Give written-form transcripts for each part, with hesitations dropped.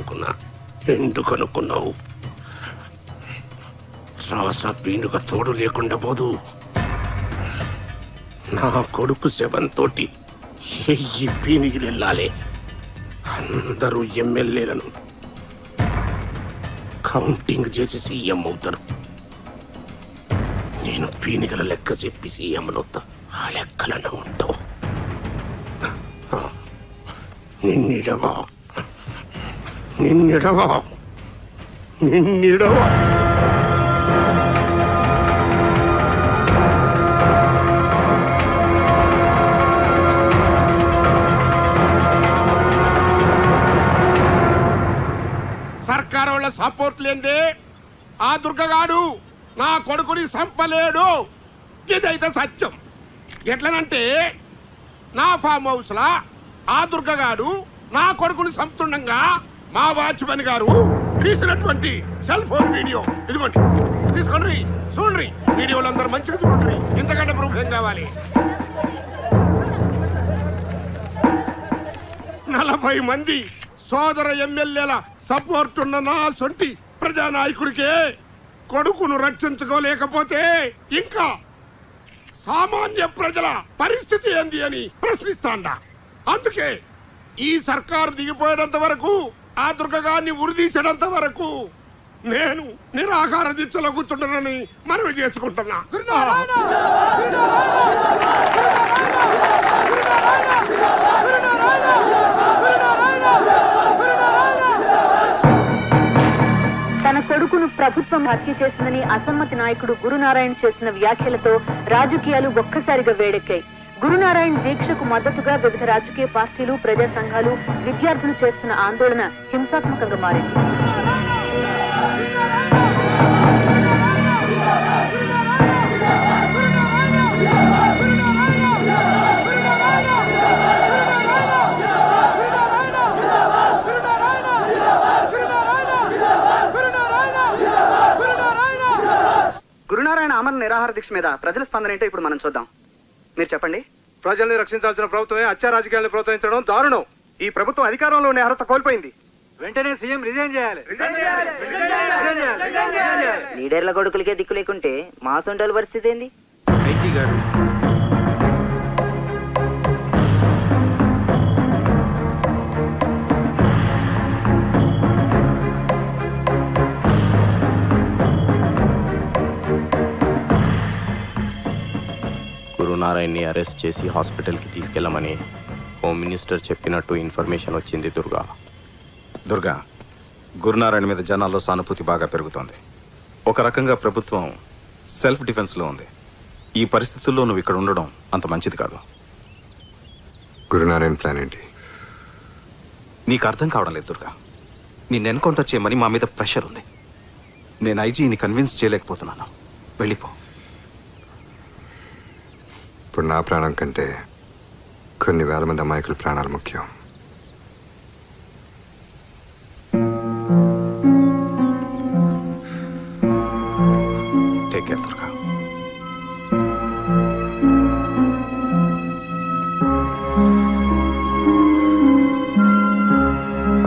అనుకున్నా. ఎందుకనుకున్నావు? రాస పీనుక తోడు లేకుండా పోదు. నా కొడుకు శవంతోటి ఎయ్యి పీనిగిలెళ్ళాలి. అందరూ ఎమ్మెల్యేలను కౌంటింగ్ చేసి సీఎం అవుతారు. నేను పీనికల లెక్క చెప్పి సీఎంలవుతా. ఆ లెక్కలను ఉంటావు. నిన్నిడవా నిన్నిడవా నిన్నిడవా సర్కారు వాళ్ళ సపోర్ట్ లేదే ఆ దుర్గగాడు నా కొడుకుని సంపలేడు. ఇదైతే సత్యం. ఎట్లనంటే నా ఫామ్ హౌస్ లా ఆ దుర్గగాడు నా కొడుకుని సంపుతుండగా మా వాచ్మెన్ గారు తీసినటువంటి సెల్ ఫోన్ వీడియో ఇదిగోండి, తీసుకోండి, చూడండి. వీడియోలు అందరూ మంచిగా చూడండి. ఇంతకంటే ప్రూఫ్ ఏం కావాలి? 40 మంది సోదర ఎమ్మెల్యేల సపోర్ట్ ఉన్న నా సొంటి ప్రజానాయకుడికే కొడుకును రక్షించుకోలేకపోతే ఇంకా సామాన్య ప్రజల పరిస్థితి ఏంది అని ప్రశ్నిస్తాండా. అందుకే ఈ సర్కారు దిగిపోయేంత వరకు, ఆ దుర్గగాన్ని ఉరిదీసేంత వరకు నేను నిరాహార దీక్షలో కూర్చుంటానని మనవి చేసుకుంటున్నా. తన కొడుకును ప్రభుత్వం హత్య చేసిందని అసమ్మతి నాయకుడు గురునారాయణ చేసిన వ్యాఖ్యలతో రాజకీయాలు ఒక్కసారిగా వేడెక్కాయి. గురునారాయణ దీక్షకు మద్దతుగా వివిధ రాజకీయ పార్టీలు, ప్రజా సంఘాలు, విద్యార్థులు చేస్తున్న ఆందోళన హింసాత్మకంగా మారింది. గురునారాయణ అమర నిరాహార దీక్ష మీద ప్రజల స్పందన ఏంటో ఇప్పుడు మనం చూద్దాం. మీరు చెప్పండి. ప్రజల్ని రక్షించాల్సిన ప్రభుత్వమే హత్య రాజకీయాలను ప్రోత్సహించడం దారుణం. ఈ ప్రభుత్వం అధికారంలో ఉండే అర్హత కోల్పోయింది. వెంటనే సీఎం రిజైన్ చేయాలి. లీడర్ల కొడుకులకే దిక్కు లేకుంటే మా సొంటల పరిస్థితి ఏంది? గురునారాయణని అరెస్ట్ చేసి హాస్పిటల్కి తీసుకెళ్లమని హోమ్ మినిస్టర్ చెప్పినట్టు ఇన్ఫర్మేషన్ వచ్చింది. దుర్గా, గురునారాయణ మీద జనాల్లో సానుభూతి బాగా పెరుగుతోంది. ఒక రకంగా ప్రభుత్వం సెల్ఫ్ డిఫెన్స్లో ఉంది. ఈ పరిస్థితుల్లో నువ్వు ఇక్కడ ఉండడం అంత మంచిది కాదు. గురునారాయణ ప్లాన్ ఏంటి? నీకు అర్థం కావడం లేదు దుర్గా. నిన్ను ఎన్కౌంటర్ చేయమని మా మీద ప్రెషర్ ఉంది. నేను ఐజీని కన్విన్స్ చేయలేకపోతున్నాను. వెళ్ళిపో. ఇప్పుడు నా ప్రాణం కంటే కొన్ని వేల మంది అమాయకుల ప్రాణాలు ముఖ్యం. Take care Durga.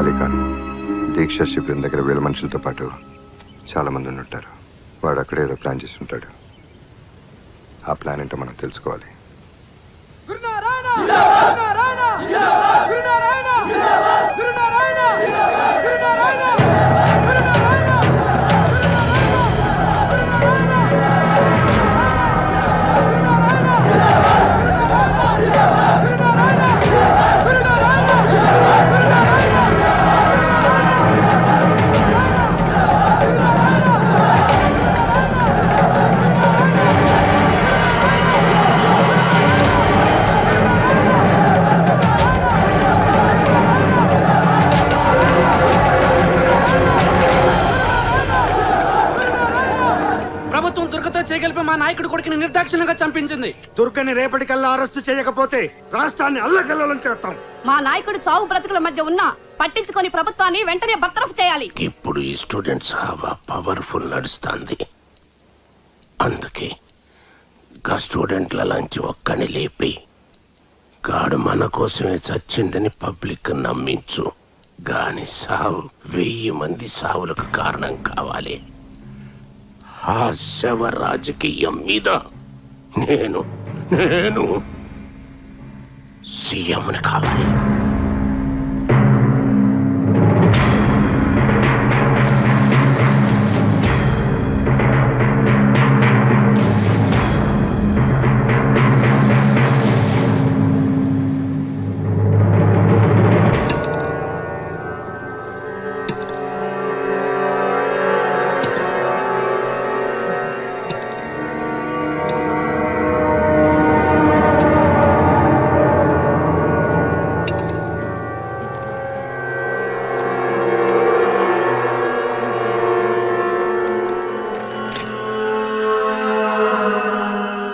అలీఖాన్ దీక్షా శిబిరం దగ్గర 1000 మనుషులతో పాటు చాలా మంది ఉంటారు. వాడు అక్కడే ఏదో ప్లాన్ చేసి ఉంటాడు. ఆ ప్లాన్ ఏంటో మనం తెలుసుకోవాలి. చేయగలిపి మా నాయకుడు కొడుకుని నిర్దాక్షిణ్యంగా చంపించింది. దుర్గని రేపటికల్లా అరెస్టు చేయకపోతే రాష్ట్రాన్ని అల్లకల్లోలం చేస్తాం. మా నాయకుడు చావు బ్రతుకుల మధ్య ఉన్నా పట్టించుకొని ప్రభుత్వాన్ని వెంటనే బర్తరఫ్ చేయాలి. ఇప్పుడు ఈ స్టూడెంట్స్ హవా పవర్ఫుల్ నడుస్తుంది. అందుకే గా స్టూడెంట్ల లాంటి ఒక్కని లేపి గాడు మన కోసమే చచ్చిందని పబ్లిక్ నమ్మించు. గాని సావు 1000 మంది సావులకు కారణం కావాలి. ఆ శవ రాజకీయం మీద నేను సీఎంని కావాలి.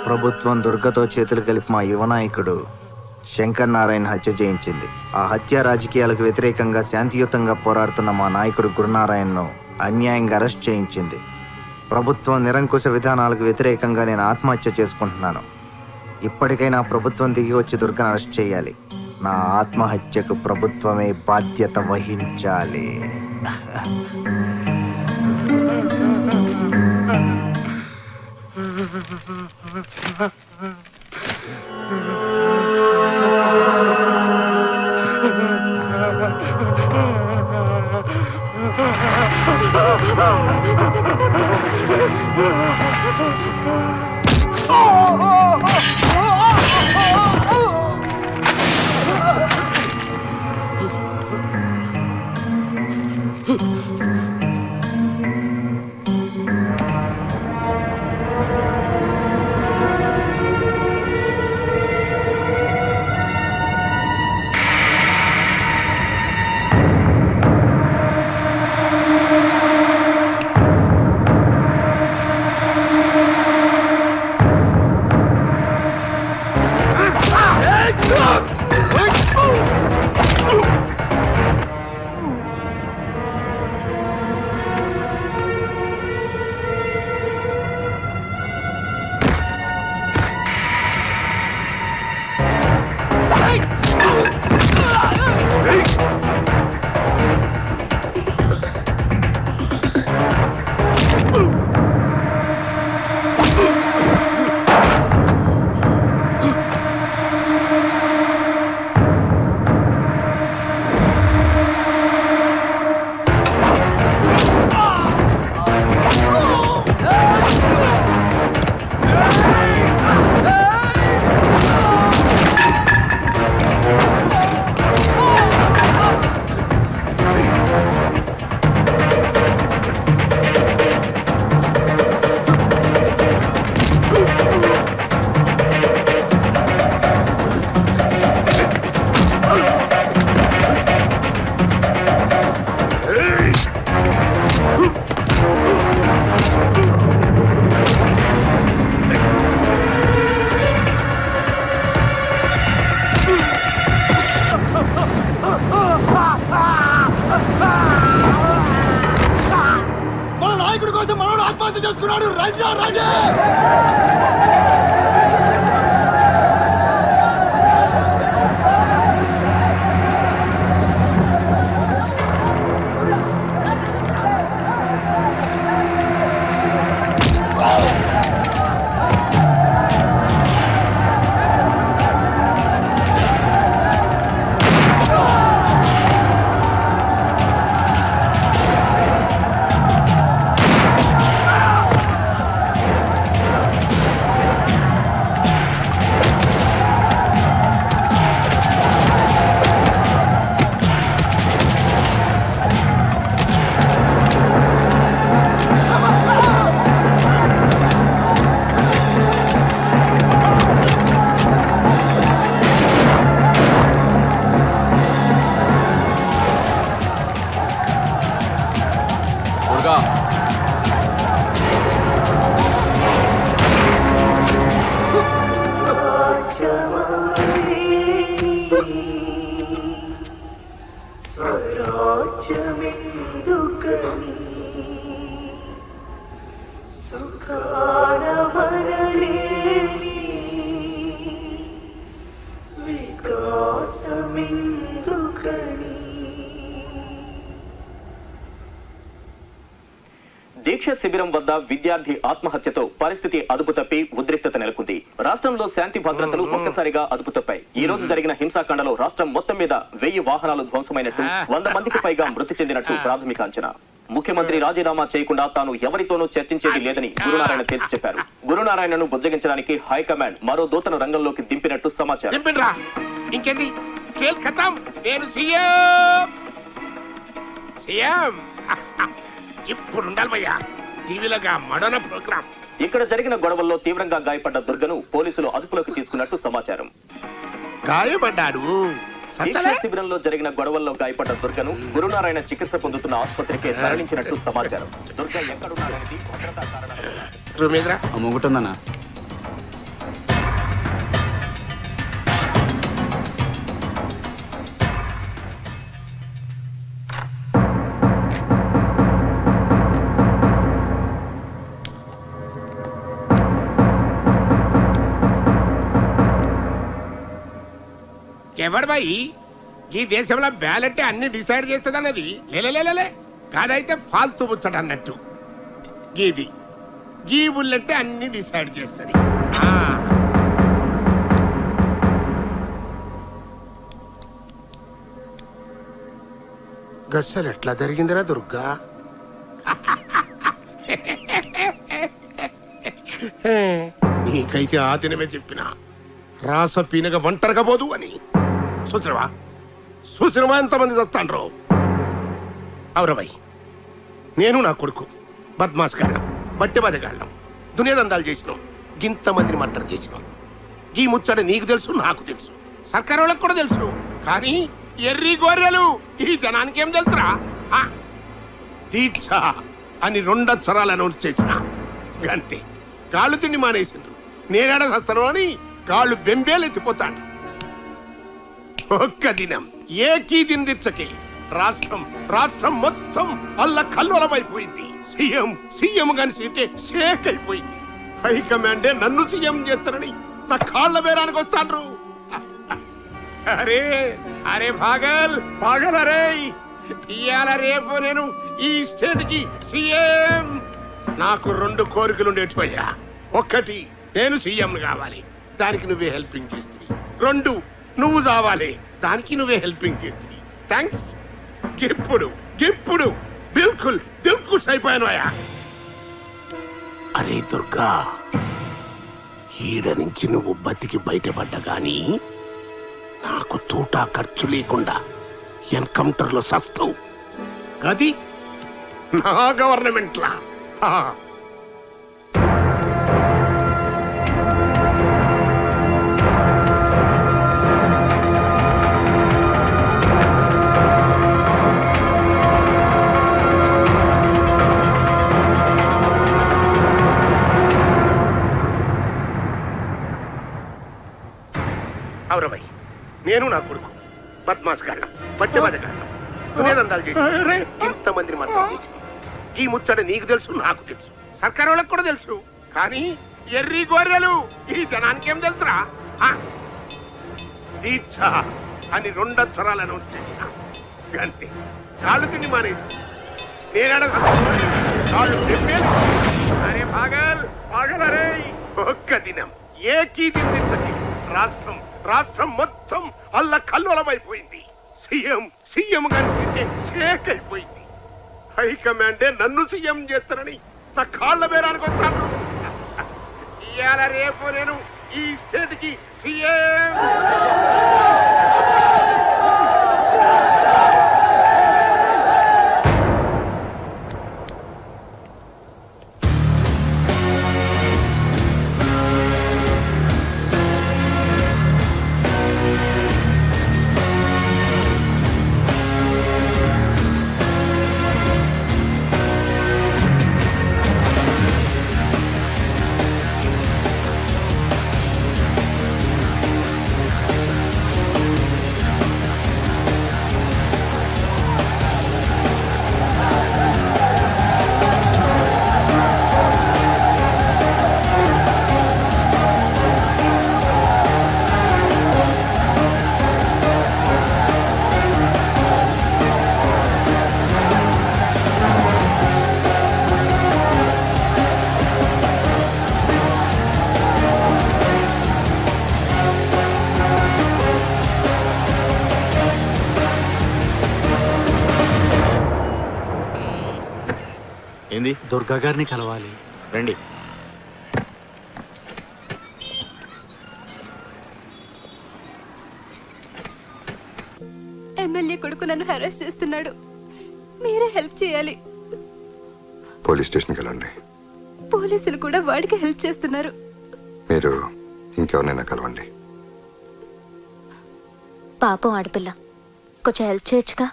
ప్రభుత్వం దుర్గతో చేతులు కలిపి మా యువ నాయకుడు శంకర్ నారాయణ హత్య చేయించింది. ఆ హత్య రాజకీయాలకు వ్యతిరేకంగా శాంతియుతంగా పోరాడుతున్న మా నాయకుడు గురునారాయణను అన్యాయంగా అరెస్ట్ చేయించింది. ప్రభుత్వం నిరంకుశ విధానాలకు వ్యతిరేకంగా నేను ఆత్మహత్య చేసుకుంటున్నాను. ఇప్పటికైనా ప్రభుత్వం దిగి వచ్చి దుర్గను అరెస్ట్ చేయాలి. నా ఆత్మహత్యకు ప్రభుత్వమే బాధ్యత వహించాలి. వికాసమిందుకని దీక్ష శిబిరం వద్ద విద్యార్థి ఆత్మహత్యతో పరిస్థితి అదుపు తప్పి ఉద్రిక్తత నెలకొంది. రాష్ట్రంలో శాంతి భద్రతలు ఒక్కసారిగా అదుపు తప్పాయి. ఈ రోజు జరిగిన హింసాకాండలో రాష్ట్రం మొత్తం మీద 1000 వాహనాలు ధ్వంసమైనట్టు, 100 మందికి పైగా మృతి చెందినట్టు ప్రాథమిక అంచనా. ముఖ్యమంత్రి రాజీనామా చేయకుండా తాను ఎవరితోనూ చర్చించేది లేదని గురునారాయణ తేల్చి చెప్పారు. గురునారాయణను బుజ్జగించడానికి హైకమాండ్ మరో దూతను రంగంలోకి దింపినట్టు సమాచారం. ఇంకేంది కేల్ ఖతం. నేను సీఎం ఇప్పుడు ఉండాలి భయ్యా టీవీలోగా మడన ప్రోగ్రామ్. ఇక్కడ జరిగిన గొడవల్లో తీవ్రంగా గాయపడ్డ దుర్గను పోలీసులు అదుపులోకి తీసుకున్నట్టు సమాచారం. గాయపడ్డాడు. దీక్ష శిబిరంలో జరిగిన గొడవల్లో గాయపడ్డ దుర్గను గురునారాయణ చికిత్స పొందుతున్న ఆసుపత్రికి తరలించినట్టు సమాచారం. దుర్గ ఎక్కడున్నారనేది భద్రతా కారణాలు. మొగుటుందన్నా. ఎవడు బాయి ఈ దేశంలో బ్యాలెట్ అన్ని డిసైడ్ చేస్తుంది అన్నది లేలే కాదైతే ఫాల్తూ ముచ్చట అన్నట్టు. గీది గీ బుల్లెట్ అన్ని డిసైడ్ చేస్తుంది. గస్సలు ఎట్లా జరిగిందిరా దుర్గా? నీకైతే ఆ దినమే చెప్పిన రాస పీనగా ఒంటరిగా పోదు అని. చూసినవా ఎంతమంది చస్తాండ్రో? అవురబాయ్, నేను నా కొడుకు బద్మాస్ గాళ్ళం, బట్టె బజగాళ్ళం, దునియాదందాలు చేసినాం, గింతమందిని మర్డర్ చేసినాం. ఈ ముచ్చట నీకు తెలుసు, నాకు తెలుసు, సర్కారు వాళ్ళకి కూడా తెలుసు. కానీ ఎర్రి గొర్రెలు ఈ జనానికి ఏం తెలుసురా? దీక్ష అని 2 అక్షరాలు అనౌన్స్ చేసిన అంతే. కాళ్ళు తిండి మానేసిండ్రు. నేనేడ సస్తాను అని కాళ్ళు బెంబేలెత్తిపోతాడు. ఒక్క దినం ఏకీ దిన్ దీక్షకి రాష్ట్రం మొత్తం అల్ల కల్లోలమైపోయింది. సీఎం గాని సీటే షేక్ అయిపోయింది. హైకమాండే నన్ను సీఎం చేస్తారని నా కాళ్ళ బేరానికి వస్తాండ్రు. అరే పాగల్ అరే, ఇయాల రేపు నేను ఈ స్టేట్ కి సీఎం. నాకు 2 కోరికలు ఉండేటివయ్యా. 1, నేను సీఎం కావాలి, దానికి నువ్వే హెల్పింగ్ చేస్తుంది. 2, నువ్వు చావాలి, దానికి నువ్వే హెల్పింగ్ చేస్తుంది. థ్యాంక్స్. ఇప్పుడు బిల్కుల్ దిల్కుష్ అయిపోయాను అయ్యా. అరే దుర్గా, ఈడ నుంచి నువ్వు బతికి బయటపడ్డా గాని నాకు తూటా ఖర్చు లేకుండా ఎన్కౌంటర్ లో సస్తావు. అది నా గవర్నమెంట్ లా. అవురబాయ్, నేను నా కొడుకు బద్మాస్ గాళ్ళం, బట్టె బజగాళ్ళం, దునియాదందాలు చేసి ఇంతమందిని మర్డర్ చేసి. ఈ ముచ్చట నీకు తెలుసు, నాకు తెలుసు, సర్కారు వాళ్ళకి కూడా తెలుసు. కానీ ఎర్రి గొర్రెలు ఈ జనానికి ఏం తెలుసురా? దీక్ష అని 2 అక్షరాలు అనౌన్స్ చేసిన అంతే. కాళ్ళు తిండి మానేసి నేనేడ కాళ్ళు బెంబేలు. అరే పాగల్ అరే, ఒక్క దినం ఏకీ దిన్ దీక్షకి రాష్ట్రం మొత్తం అల్ల కల్లోలమైపోయింది. సీఎం గారి షేక్ అయిపోయింది. హైకమాండే నన్ను సీఎం చేస్తారని నా కాళ్ళ బేరానికి వస్తాను. ఇవాళ రేపు నేను ఈ స్టేట్ కి సీఎం. ఏంది? దుర్గా గారిని కలవాలి. రండి. ఎమ్మెల్యే కొడుకు నన్ను హెరాస్ చేస్తున్నాడు, మీరే హెల్ప్ చేయాలి. పోలీస్ స్టేషన్కి వెళ్ళండి. పోలీసులు కూడా వాడికి హెల్ప్ చేస్తున్నారు. మీరు ఇంకెవరినైనా కలవండి. పాపం ఆడపిల్ల, కొంచెం హెల్ప్ చేయొచ్చుగా.